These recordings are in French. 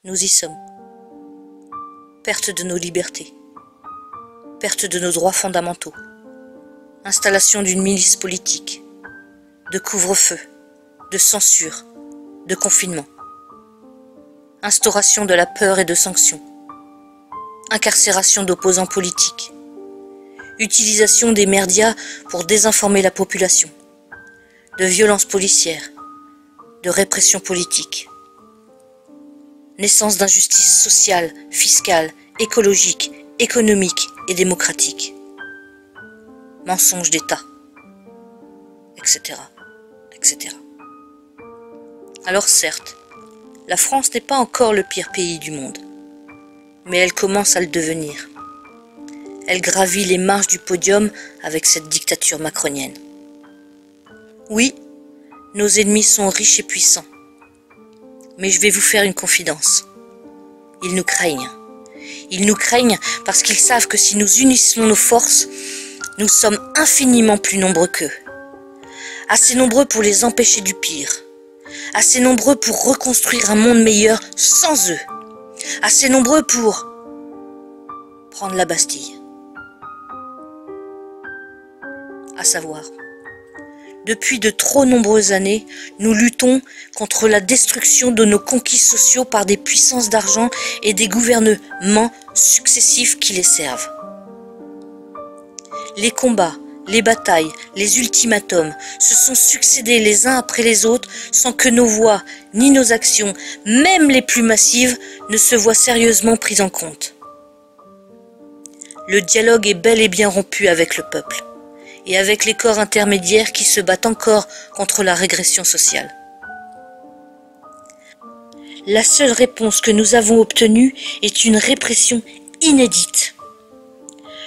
Nous y sommes. Perte de nos libertés. Perte de nos droits fondamentaux. Installation d'une milice politique. De couvre-feu. De censure. De confinement. Instauration de la peur et de sanctions. Incarcération d'opposants politiques. Utilisation des médias pour désinformer la population. De violences policières. De répression politique. Naissance d'injustices sociales, fiscales, écologiques, économiques et démocratiques. Mensonges d'État, etc., etc. Alors certes, la France n'est pas encore le pire pays du monde, mais elle commence à le devenir. Elle gravit les marches du podium avec cette dictature macronienne. Oui, nos ennemis sont riches et puissants. Mais je vais vous faire une confidence. Ils nous craignent. Ils nous craignent parce qu'ils savent que si nous unissons nos forces, nous sommes infiniment plus nombreux qu'eux. Assez nombreux pour les empêcher du pire. Assez nombreux pour reconstruire un monde meilleur sans eux. Assez nombreux pour prendre la Bastille. À savoir, depuis de trop nombreuses années, nous luttons contre la destruction de nos conquis sociaux par des puissances d'argent et des gouvernements successifs qui les servent. Les combats, les batailles, les ultimatums se sont succédés les uns après les autres sans que nos voix ni nos actions, même les plus massives, ne se voient sérieusement prises en compte. Le dialogue est bel et bien rompu avec le peuple et avec les corps intermédiaires qui se battent encore contre la régression sociale. La seule réponse que nous avons obtenue est une répression inédite.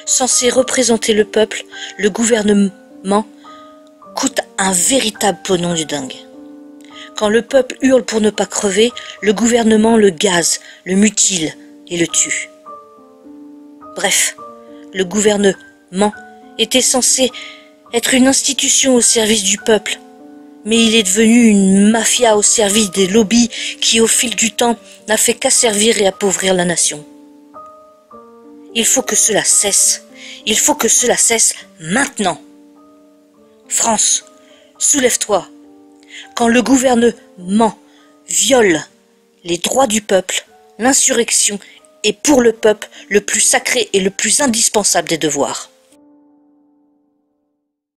Censé représenter le peuple, le gouvernement coûte un véritable pognon de dingue. Quand le peuple hurle pour ne pas crever, le gouvernement le gaze, le mutile et le tue. Bref, le gouvernement était censé être une institution au service du peuple, mais il est devenu une mafia au service des lobbies qui, au fil du temps, n'a fait qu'asservir et appauvrir la nation. Il faut que cela cesse. Il faut que cela cesse maintenant. France, soulève-toi. Quand le gouvernement viole les droits du peuple, l'insurrection est pour le peuple le plus sacré et le plus indispensable des devoirs.